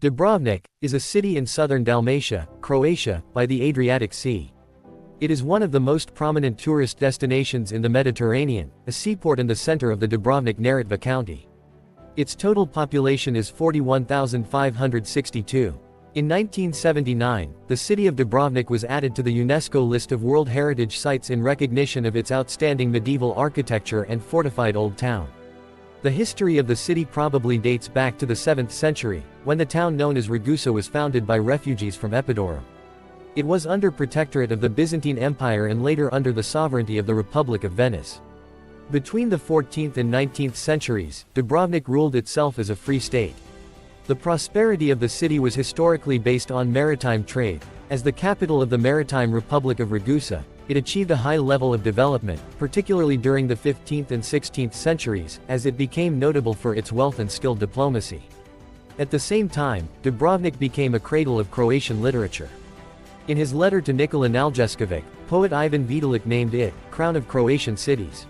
Dubrovnik is a city in southern Dalmatia, Croatia, by the Adriatic Sea. It is one of the most prominent tourist destinations in the Mediterranean, a seaport in the center of the Dubrovnik-Neretva County. Its total population is 41,562. In 1979, the city of Dubrovnik was added to the UNESCO list of World Heritage Sites in recognition of its outstanding medieval architecture and fortified old town. The history of the city probably dates back to the 7th century, when the town known as Ragusa was founded by refugees from Epidaurum. It was under protectorate of the Byzantine Empire and later under the sovereignty of the Republic of Venice. Between the 14th and 19th centuries, Dubrovnik ruled itself as a free state. The prosperity of the city was historically based on maritime trade. As the capital of the maritime Republic of Ragusa, it achieved a high level of development, particularly during the 15th and 16th centuries, as it became notable for its wealth and skilled diplomacy. At the same time, Dubrovnik became a cradle of Croatian literature. In his letter to Nikola Naljeskovic, poet Ivan Vidalic named it, "Crown of Croatian Cities."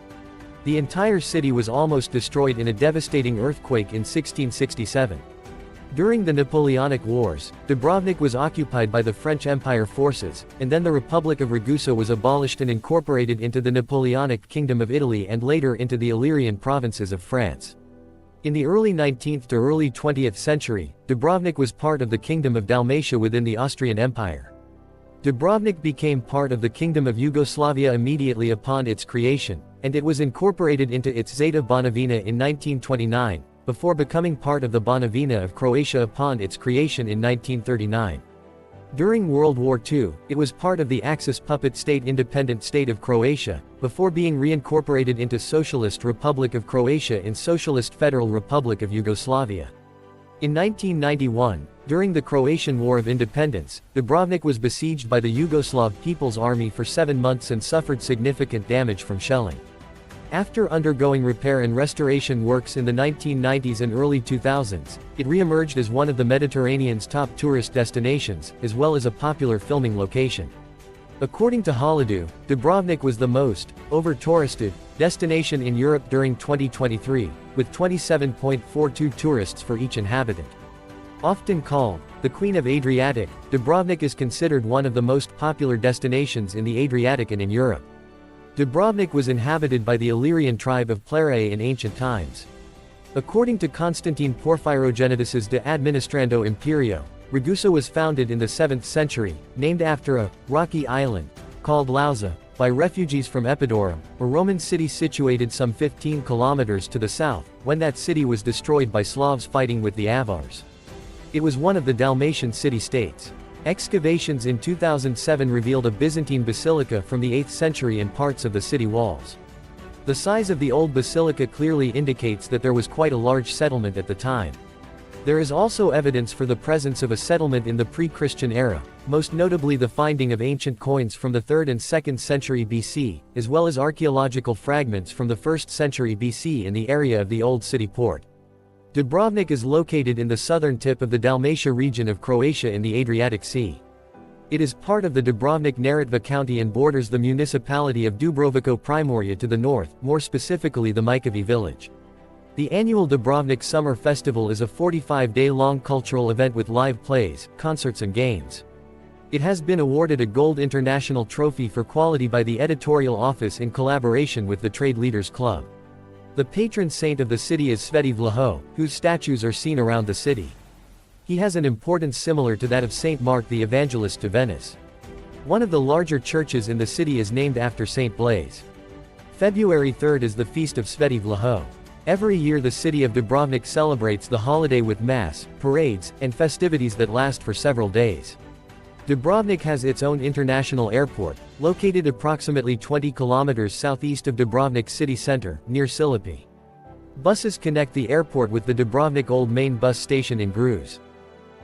The entire city was almost destroyed in a devastating earthquake in 1667. During the Napoleonic Wars, Dubrovnik was occupied by the French Empire forces, and then the Republic of Ragusa was abolished and incorporated into the Napoleonic Kingdom of Italy and later into the Illyrian provinces of France. In the early 19th to early 20th century, Dubrovnik was part of the Kingdom of Dalmatia within the Austrian Empire. Dubrovnik became part of the Kingdom of Yugoslavia immediately upon its creation, and it was incorporated into its Zeta Banovina in 1929. Before becoming part of the Banovina of Croatia upon its creation in 1939. During World War II, it was part of the Axis puppet state Independent State of Croatia, before being reincorporated into Socialist Republic of Croatia in Socialist Federal Republic of Yugoslavia. In 1991, during the Croatian War of Independence, Dubrovnik was besieged by the Yugoslav People's Army for 7 months and suffered significant damage from shelling. After undergoing repair and restoration works in the 1990s and early 2000s, it re-emerged as one of the Mediterranean's top tourist destinations, as well as a popular filming location. According to Holiday, Dubrovnik was the most over-touristed destination in Europe during 2023, with 27.42 tourists for each inhabitant. Often called the Queen of Adriatic, Dubrovnik is considered one of the most popular destinations in the Adriatic and in Europe. Dubrovnik was inhabited by the Illyrian tribe of Plerae in ancient times. According to Constantine Porphyrogennetus's De Administrando Imperio, Ragusa was founded in the 7th century, named after a rocky island called Lausa, by refugees from Epidaurum, a Roman city situated some 15 kilometers to the south, when that city was destroyed by Slavs fighting with the Avars. It was one of the Dalmatian city-states. Excavations in 2007 revealed a Byzantine basilica from the 8th century and parts of the city walls. The size of the old basilica clearly indicates that there was quite a large settlement at the time. There is also evidence for the presence of a settlement in the pre-Christian era, most notably the finding of ancient coins from the 3rd and 2nd century BC, as well as archaeological fragments from the 1st century BC in the area of the old city port. Dubrovnik is located in the southern tip of the Dalmatia region of Croatia in the Adriatic Sea. It is part of the Dubrovnik-Neretva County and borders the municipality of Dubrovačko Primorje to the north, more specifically the Mikovi village. The annual Dubrovnik Summer Festival is a 45-day-long cultural event with live plays, concerts and games. It has been awarded a Gold International Trophy for quality by the editorial office in collaboration with the Trade Leaders Club. The patron saint of the city is Sveti Vlaho, whose statues are seen around the city. He has an importance similar to that of Saint Mark the Evangelist to Venice. One of the larger churches in the city is named after Saint Blaise. February 3rd is the feast of Sveti Vlaho. Every year the city of Dubrovnik celebrates the holiday with mass, parades, and festivities that last for several days. Dubrovnik has its own international airport, located approximately 20 kilometers southeast of Dubrovnik city center, near Silepi. Buses connect the airport with the Dubrovnik Old Main bus station in Gruz.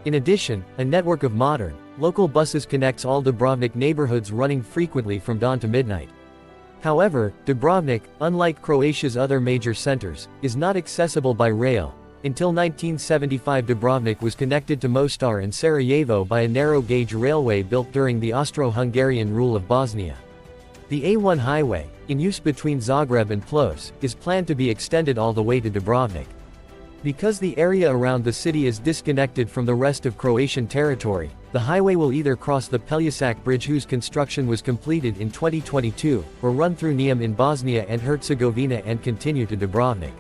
In addition, a network of modern, local buses connects all Dubrovnik neighborhoods running frequently from dawn to midnight. However, Dubrovnik, unlike Croatia's other major centers, is not accessible by rail. Until 1975 Dubrovnik was connected to Mostar and Sarajevo by a narrow-gauge railway built during the Austro-Hungarian rule of Bosnia. The A1 highway, in use between Zagreb and Ploče, is planned to be extended all the way to Dubrovnik. Because the area around the city is disconnected from the rest of Croatian territory, the highway will either cross the Peljušac Bridge, whose construction was completed in 2022, or run through Neum in Bosnia and Herzegovina and continue to Dubrovnik.